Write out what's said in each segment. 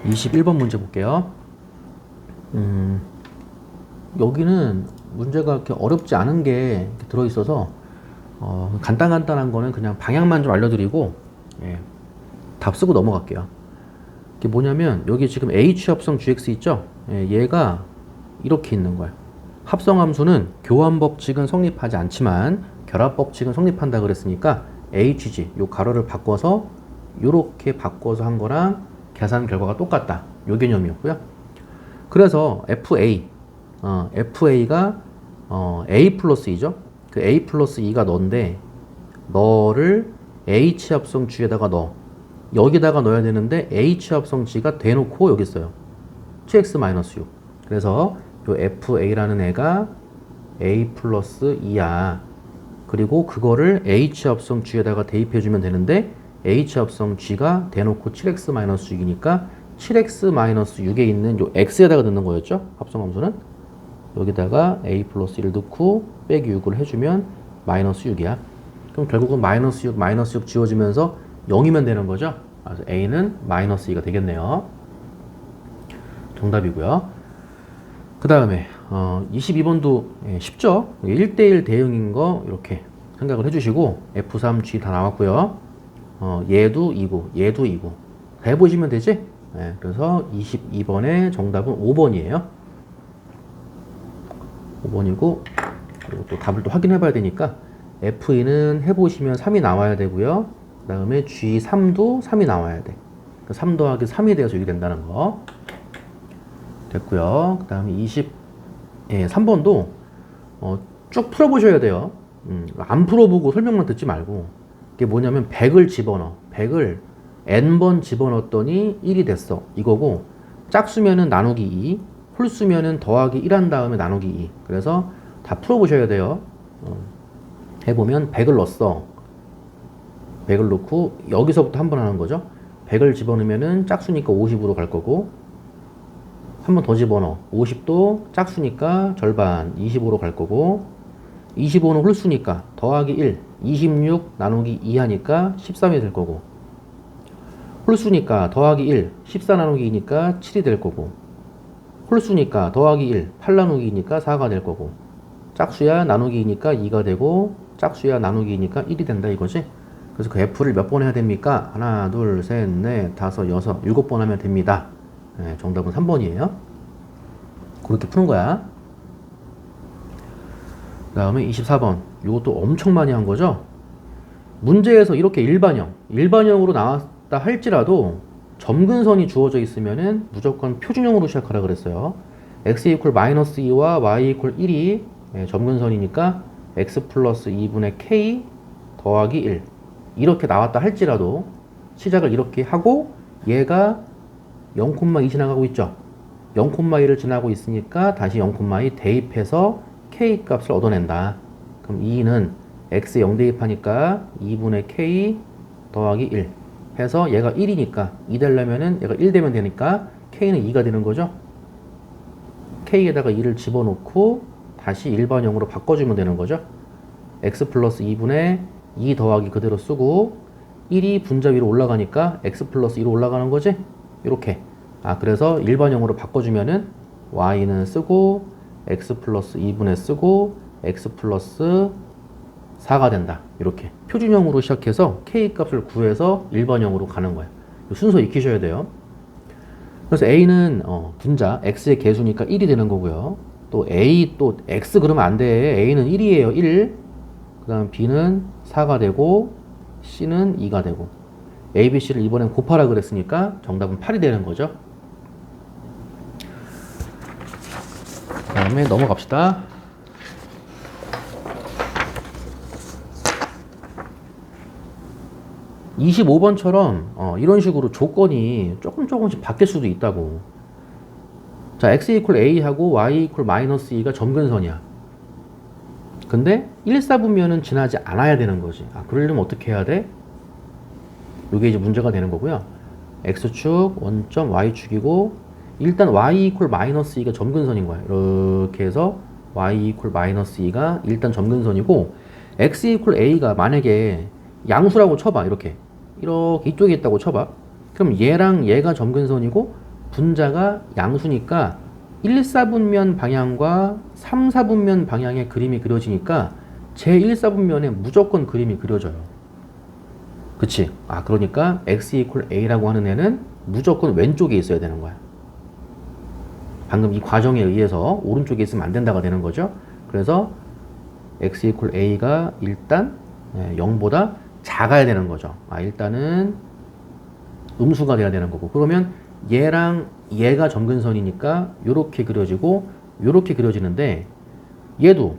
21번 문제 볼게요. 여기는 문제가 그렇게 어렵지 않은 게 들어있어서 간단한 거는 그냥 방향만 좀 알려드리고 답 쓰고 넘어갈게요. 이게 뭐냐면 여기 지금 H 합성 GX 있죠? 얘가 이렇게 있는 거예요. 합성함수는 교환 법칙은 성립하지 않지만 결합 법칙은 성립한다 그랬으니까 HG 요 가로를 바꿔서 요렇게 바꿔서 한 거랑 계산 결과가 똑같다. 요 개념이었고요. 그래서 FA가 A 플러스 2죠. 그 A 플러스 2가 너인데 너를 H 합성 G에다가 넣어. 여기다가 넣어야 되는데 H 합성 G가 대놓고 여기 있어요. 7x-6. 그래서 요 FA라는 애가 A 플러스 2야. 그리고 그거를 H 합성 G에다가 대입해주면 되는데 H 합성 G가 대놓고 7x-6이니까 7x-6에 있는 요 x에다가 넣는 거였죠? 합성함수는. 여기다가 A 플러스 1을 넣고 빼기 6을 해주면 마이너스 6이야. 그럼 결국은 마이너스 6 지워지면서 0이면 되는 거죠? 그래서 A는 마이너스 2가 되겠네요. 정답이고요. 그 다음에 22번도 쉽죠? 1대1 대응인 거 이렇게 생각을 해주시고 F3G 다 나왔고요. 얘도 2고 얘도 2고 다 해보시면 되지? 그래서 22번의 정답은 5번이에요. 5번이고 그리고 또 답을 또 확인해 봐야 되니까 F2는 해보시면 3이 나와야 되고요. 그 다음에 G3도 3이 나와야 돼. 3 더하기 3이 돼서 이게 된다는 거 됐고요. 그 다음에 23번도 쭉 풀어보셔야 돼요. 안 풀어보고 설명만 듣지 말고 이게 뭐냐면 100을 집어넣어. 100을 n번 집어넣었더니 1이 됐어. 이거고 짝수면은 나누기 2, 홀수면은 더하기 1 한 다음에 나누기 2. 그래서 다 풀어보셔야 돼요. 해보면 100을 넣었어. 100을 넣고 여기서부터 한 번 하는 거죠. 100을 집어넣으면은 짝수니까 50으로 갈 거고 한 번 더 집어넣어. 50도 짝수니까 절반 25로 갈 거고 25는 홀수니까 더하기 1, 26 나누기 2 하니까 13이 될 거고 홀수니까 더하기 1, 14 나누기 2니까 7이 될 거고 홀수니까 더하기 1, 8 나누기 2니까 4가 될 거고 짝수야 나누기 2니까 2가 되고 짝수야 나누기 2니까 1이 된다 이거지. 그래서 그 F를 몇 번 해야 됩니까? 하나, 둘, 셋, 넷, 다섯, 여섯, 7번 하면 됩니다. 정답은 3번이에요. 그렇게 푸는 거야. 그 다음에 24번. 이것도 엄청 많이 한 거죠? 문제에서 이렇게 일반형으로 나왔다 할지라도 점근선이 주어져 있으면은 무조건 표준형으로 시작하라 그랬어요. x 이퀄 마이너스 2와 y 이퀄 1이 점근선이니까 x 플러스 2분의 k 더하기 1 이렇게 나왔다 할지라도 시작을 이렇게 하고 얘가 0,2 지나가고 있죠. 0,2를 지나고 있으니까 다시 0,2 대입해서 k 값을 얻어낸다. 그럼 2는 x에 0 대입하니까 2분의 k 더하기 1 해서 얘가 1이니까 2 되려면은 얘가 1 되면 되니까 k는 2가 되는 거죠. k에다가 2를 집어넣고 다시 일반형으로 바꿔주면 되는 거죠. x 플러스 2분의 2 더하기 그대로 쓰고 1이 분자 위로 올라가니까 x 플러스 2로 올라가는 거지? 이렇게. 그래서 일반형으로 바꿔주면은 y는 쓰고 x 플러스 2분의 쓰고 x 플러스 4가 된다. 이렇게 표준형으로 시작해서 k 값을 구해서 일반형으로 가는 거예요. 순서 익히셔야 돼요. 그래서 a는 분자 x의 개수니까 1이 되는 거고요. 또 a 또 x 그러면 안 돼. a는 1이에요. 1. 그 다음 b는 4가 되고 c는 2가 되고 a, b, c를 이번엔 곱하라 그랬으니까 정답은 8이 되는 거죠. 그 다음에 넘어갑시다. 25번처럼 이런 식으로 조건이 조금씩 바뀔 수도 있다고. 자, x 이퀄 a하고 y 이퀄 마이너스 2가 점근선이야. 근데 1사분면은 지나지 않아야 되는 거지. 그러려면 어떻게 해야 돼? 이게 이제 문제가 되는 거고요. x축, 원점, y축이고 일단 y 이퀄 마이너스 2가 점근선인 거야. 이렇게 해서 y 이퀄 마이너스 2가 일단 점근선이고 x 이퀄 a가 만약에 양수라고 쳐봐. 이렇게 이쪽에 있다고 쳐봐. 그럼 얘랑 얘가 점근선이고 분자가 양수니까 1, 4분면 방향과 3, 4분면 방향의 그림이 그려지니까 제 1, 4분면에 무조건 그림이 그려져요. 그치? 그러니까 x 이퀄 a라고 하는 애는 무조건 왼쪽에 있어야 되는 거야. 방금 이 과정에 의해서 오른쪽에 있으면 안 된다가 되는 거죠. 그래서 x 이퀄 a가 일단 0보다 작아야 되는 거죠. 일단은 음수가 돼야 되는 거고. 그러면 얘랑 얘가 점근선이니까 요렇게 그려지고 요렇게 그려지는데 얘도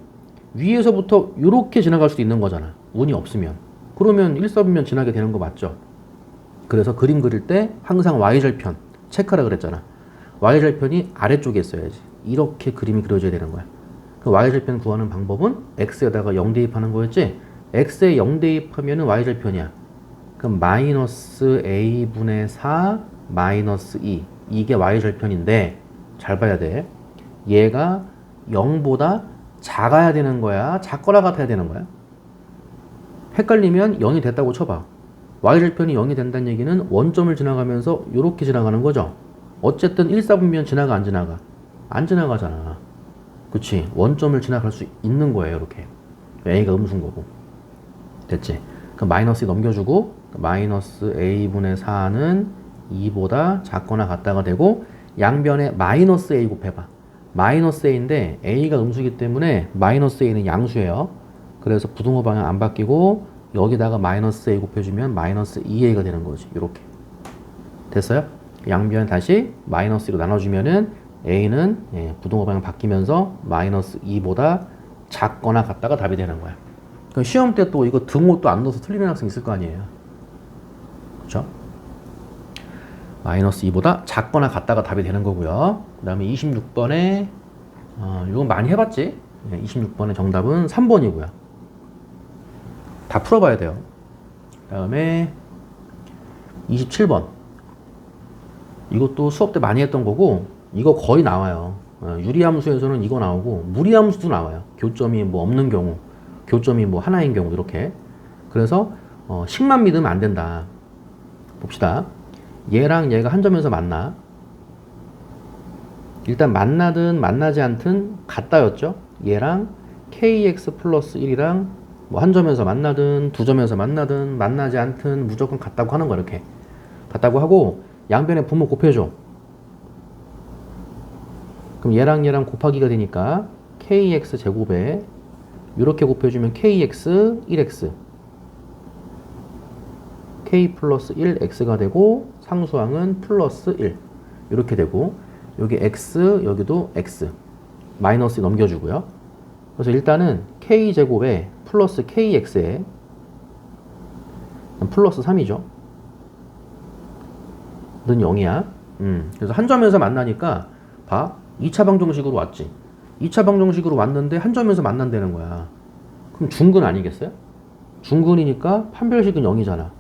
위에서부터 요렇게 지나갈 수도 있는 거잖아. 운이 없으면. 그러면 1, 4분면 지나게 되는 거 맞죠? 그래서 그림 그릴 때 항상 y절편 체크하라 그랬잖아. y절편이 아래쪽에 있어야지. 이렇게 그림이 그려져야 되는 거야. 그 y절편 구하는 방법은 x에다가 0 대입하는 거였지? x에 0 대입하면 y절편이야. 그럼 마이너스 a분의 4 마이너스 2 이게 y절편인데 잘 봐야 돼. 얘가 0보다 작아야 되는 거야? 작거나 같아야 되는 거야? 헷갈리면 0이 됐다고 쳐봐. y절편이 0이 된다는 얘기는 원점을 지나가면서 이렇게 지나가는 거죠. 어쨌든 1, 4분면 지나가 안 지나가? 안 지나가잖아. 그치? 원점을 지나갈 수 있는 거예요. 이렇게. a가 음수인 거고. 됐지? 그럼 마이너스 넘겨주고 마이너스 a분의 4는 2보다 작거나 같다가 되고 양변에 마이너스 a 곱해봐. 마이너스 a인데 a가 음수이기 때문에 마이너스 a는 양수예요. 그래서 부등호 방향 안 바뀌고 여기다가 마이너스 a 곱해주면 마이너스 2a가 되는 거지. 이렇게. 됐어요? 양변 다시 마이너스 2로 나눠주면은 a는 부등호 방향 바뀌면서 마이너스 2보다 작거나 같다가 답이 되는 거야. 그럼 시험 때 또 이거 등호 또 안 넣어서 틀리는 학생 있을 거 아니에요. 그쵸? 마이너스 2보다 작거나 같다가 답이 되는 거고요. 그 다음에 26번에 이건 많이 해봤지? 26번의 정답은 3번이고요. 다 풀어봐야 돼요. 그 다음에 27번 이것도 수업 때 많이 했던 거고 이거 거의 나와요. 유리함수에서는 이거 나오고 무리함수도 나와요. 교점이 뭐 없는 경우, 교점이 뭐 하나인 경우 이렇게. 그래서 식만 믿으면 안 된다. 봅시다. 얘랑 얘가 한 점에서 만나. 일단 만나든 만나지 않든 같다였죠. 얘랑 kx 플러스 1이랑 뭐 한 점에서 만나든 두 점에서 만나든 만나지 않든 무조건 같다고 하는 거 이렇게. 같다고 하고 양변에 분모 곱해줘. 그럼 얘랑 얘랑 곱하기가 되니까 kx 제곱에 이렇게 곱해주면 kx 1x k 플러스 1x가 되고 상수항은 플러스 1 이렇게 되고 여기 x 여기도 x 마이너스 넘겨주고요. 그래서 일단은 k제곱에 플러스 kx에 플러스 3이죠. 는 0이야. 그래서 한 점에서 만나니까 봐. 2차 방정식으로 왔지. 2차 방정식으로 왔는데 한 점에서 만난다는 거야. 그럼 중근 아니겠어요? 중근이니까 판별식은 0이잖아.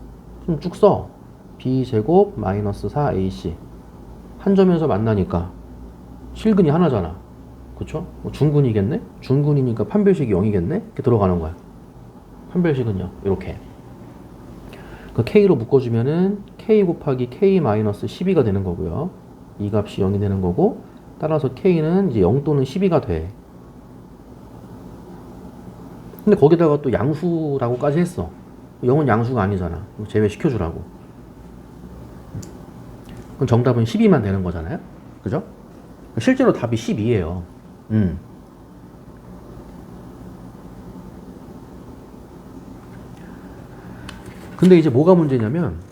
그럼 쭉 써. b제곱 마이너스 4ac 한 점에서 만나니까 실근이 하나잖아. 그쵸? 중근이겠네? 중근이니까 판별식이 0이겠네? 이렇게 들어가는 거야. 판별식은요. 이렇게. 그 k로 묶어주면은 k 곱하기 k 마이너스 12가 되는 거고요. 이 값이 0이 되는 거고 따라서 k는 이제 0 또는 12가 돼. 근데 거기다가 또 양수라고까지 했어. 0은 양수가 아니잖아. 제외시켜주라고. 그럼 정답은 12만 되는 거잖아요. 그죠? 실제로 답이 12예요. 근데 이제 뭐가 문제냐면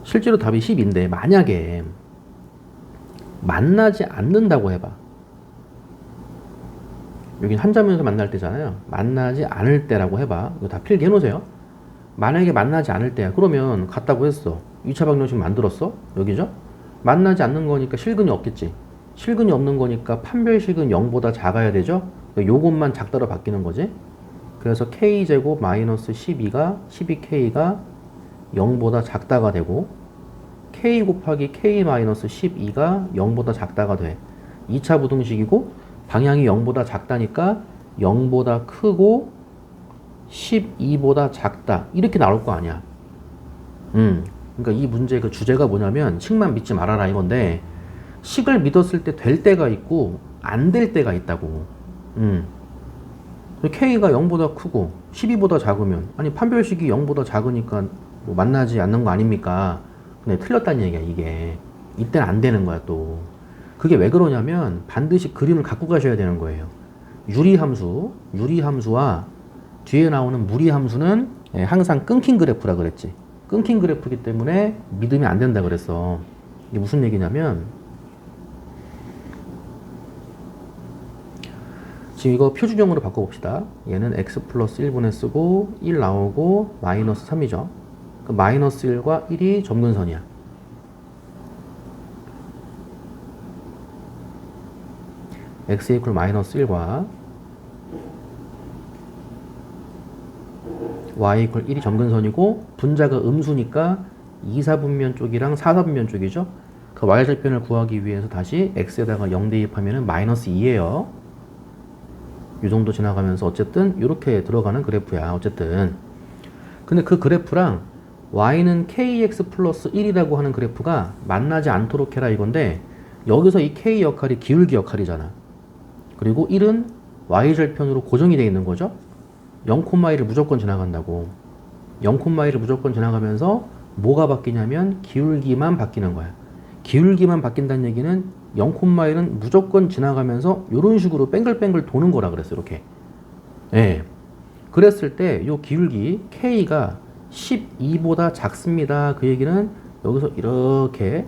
실제로 답이 10인데 만약에 만나지 않는다고 해봐. 여긴 한 점에서 만날 때잖아요. 만나지 않을 때라고 해봐. 이거 다 필기 해놓으세요. 만약에 만나지 않을 때야. 그러면 같다고 했어. 2차 방정식 만들었어? 여기죠? 만나지 않는 거니까 실근이 없겠지. 실근이 없는 거니까 판별식은 0보다 작아야 되죠? 요것만 작다로 바뀌는 거지. 그래서 k제곱 마이너스 12k가 0보다 작다가 되고 k 곱하기 k 마이너스 12가 0보다 작다가 돼. 2차 부등식이고 방향이 0보다 작다니까 0보다 크고 12보다 작다 이렇게 나올 거 아니야. 그러니까 이 문제 그 주제가 뭐냐면 식만 믿지 말아라 이건데 식을 믿었을 때 될 때가 있고 안 될 때가 있다고. k가 0보다 크고 12보다 작으면 아니 판별식이 0보다 작으니까 뭐 만나지 않는 거 아닙니까? 근데 틀렸다는 얘기야 이게. 이때는 안 되는 거야 또. 그게 왜 그러냐면 반드시 그림을 갖고 가셔야 되는 거예요. 유리함수와 뒤에 나오는 무리함수는 항상 끊긴 그래프라 그랬지. 끊긴 그래프이기 때문에 믿으면 안 된다 그랬어. 이게 무슨 얘기냐면 지금 이거 표준형으로 바꿔봅시다. 얘는 x 플러스 1분의 쓰고 1 나오고 마이너스 3이죠. 그 마이너스 1과 1이 점근선이야. x 이퀄 마이너스 1과 y 이퀄 1이 점근선이고 분자가 음수니까 2사분면 쪽이랑 4사분면 쪽이죠. 그 y절편을 구하기 위해서 다시 x에다가 0 대입하면 마이너스 2예요. 이 정도 지나가면서 어쨌든 이렇게 들어가는 그래프야. 어쨌든 근데 그 그래프랑 y는 kx 플러스 1이라고 하는 그래프가 만나지 않도록 해라 이건데 여기서 이 k 역할이 기울기 역할이잖아. 그리고 1은 y절편으로 고정이 되어 있는 거죠. 0,1을 무조건 지나간다고. 0,1을 무조건 지나가면서 뭐가 바뀌냐면 기울기만 바뀌는 거야. 기울기만 바뀐다는 얘기는 0,1은 무조건 지나가면서 이런 식으로 뱅글뱅글 도는 거라 그랬어. 이렇게. 예. 그랬을 때 이 기울기 k가 12보다 작습니다. 그 얘기는 여기서 이렇게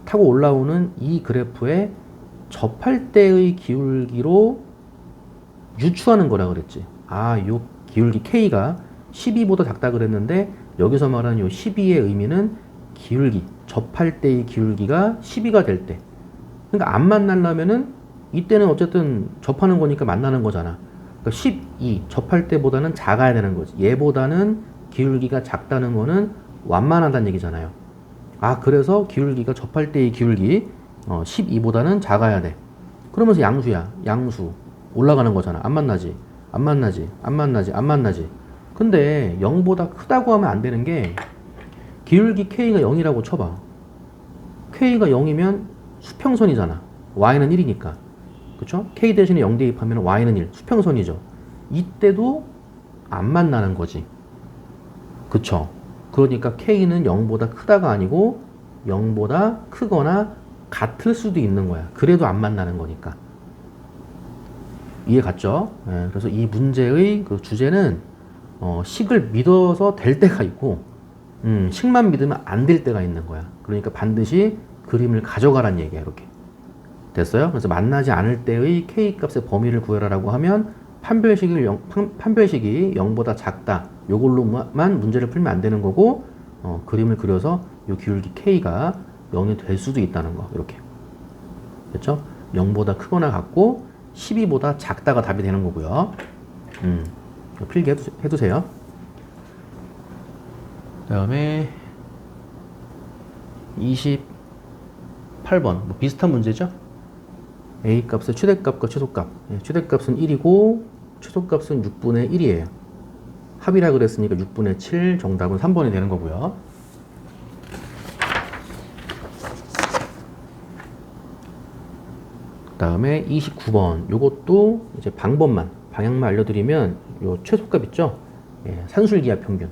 타고 올라오는 이 그래프에 접할 때의 기울기로 유추하는 거라 그랬지. 아, 요 기울기 k가 12보다 작다 그랬는데 여기서 말하는 요 12의 의미는 기울기, 접할 때의 기울기가 12가 될 때. 그러니까 안 만나려면은 이때는 어쨌든 접하는 거니까 만나는 거잖아. 그러니까 12, 접할 때보다는 작아야 되는 거지. 얘보다는 기울기가 작다는 거는 완만하다는 얘기잖아요. 아, 그래서 기울기가 접할 때의 기울기 12보다는 작아야 돼. 그러면서 양수야. 양수. 올라가는 거잖아. 안 만나지. 안 만나지. 안 만나지. 안 만나지. 근데 0보다 크다고 하면 안 되는 게 기울기 k가 0이라고 쳐봐. k가 0이면 수평선이잖아. y는 1이니까. 그쵸? k 대신에 0 대입하면 y는 1. 수평선이죠. 이때도 안 만나는 거지. 그쵸? 그러니까 k는 0보다 크다가 아니고 0보다 크거나 같을 수도 있는 거야. 그래도 안 만나는 거니까. 이해 갔죠? 네, 그래서 이 문제의 그 주제는 식을 믿어서 될 때가 있고 식만 믿으면 안 될 때가 있는 거야. 그러니까 반드시 그림을 가져가란 얘기야. 이렇게 됐어요? 그래서 만나지 않을 때의 k값의 범위를 구해라라고 하면 판별식이 0보다 작다. 요걸로만 문제를 풀면 안 되는 거고 그림을 그려서 요 기울기 k가 0이 될 수도 있다는 거. 이렇게 됐죠? 0보다 크거나 같고 12보다 작다가 답이 되는 거고요. 필기 해두세요. 그 다음에 28번 뭐 비슷한 문제죠. A 값의 최대값과 최소값. 최대값은 1이고 최소값은 6분의 1이에요. 합이라 그랬으니까 6분의 7 정답은 3번이 되는 거고요. 그 다음에 29번 요것도 이제 방향만 알려드리면 요 최소값 있죠. 산술기하 평균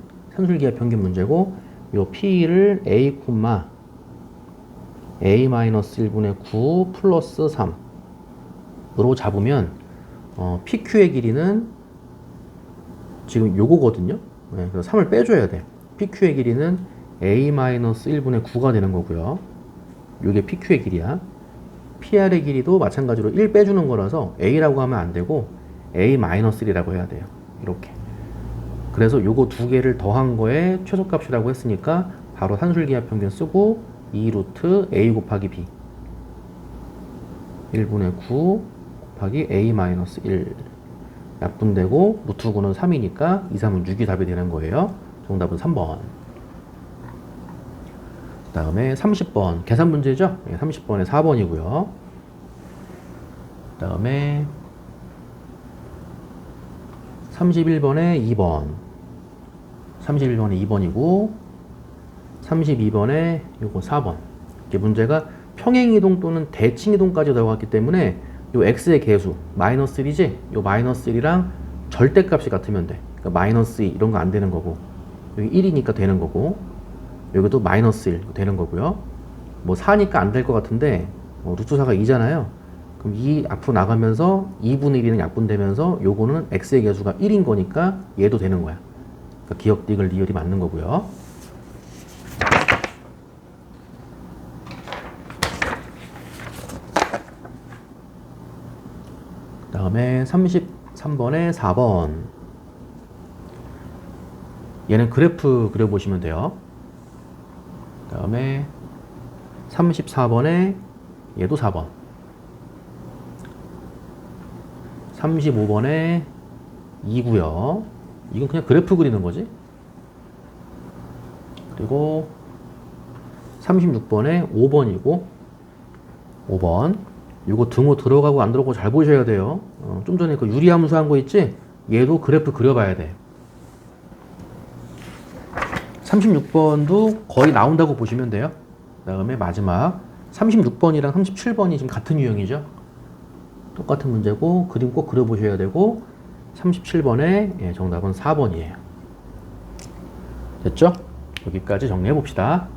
문제고 요 P를 A, A-1분의 9 플러스 3으로 잡으면 PQ의 길이는 지금 요거거든요. 그래서 3을 빼줘야 돼. PQ의 길이는 A-1분의 9가 되는 거고요. 요게 PQ의 길이야. PR의 길이도 마찬가지로 1 빼주는 거라서 A라고 하면 안 되고 A-1이라고 해야 돼요. 이렇게. 그래서 요거 두 개를 더한 거에 최소값이라고 했으니까 바로 산술기하 평균 쓰고 2루트 A 곱하기 B 1분의 9 곱하기 A-1 약분되고 루트 9는 3이니까 2, 3은 6이 답이 되는 거예요. 정답은 3번. 그 다음에 30번 계산 문제죠. 30번에 4번이고요. 그 다음에 31번에 2번 31번에 2번이고 32번에 요거 4번. 이게 문제가 평행이동 또는 대칭이동까지 들어갔기 때문에 요 x의 개수 마이너스 1이지? 요 마이너스 1이랑 절대값이 같으면 돼. 그러니까 마이너스 2 이런 거 안 되는 거고, 여기 1이니까 되는 거고, 여기도 마이너스 1 되는 거고요. 뭐 4니까 안 될 것 같은데 루트 4가 2잖아요. 그럼 2 앞으로 나가면서 2분의 1은 약분되면서 요거는 x의 개수가 1인 거니까 얘도 되는 거야. 그러니까 기억 디귿 리을이 맞는 거고요. 그 다음에 33번에 4번. 얘는 그래프 그려보시면 돼요. 그 다음에 34번에 얘도 4번. 35번에 2고요. 이건 그냥 그래프 그리는 거지. 그리고 36번에 5번이고 5번. 이거 등호 들어가고 안 들어가고 잘 보셔야 돼요. 좀 전에 그 유리함수 한 거 있지? 얘도 그래프 그려봐야 돼. 36번도 거의 나온다고 보시면 돼요. 그 다음에 마지막 36번이랑 37번이 지금 같은 유형이죠. 똑같은 문제고 그림 꼭 그려보셔야 되고 37번에 정답은 4번이에요. 됐죠? 여기까지 정리해 봅시다.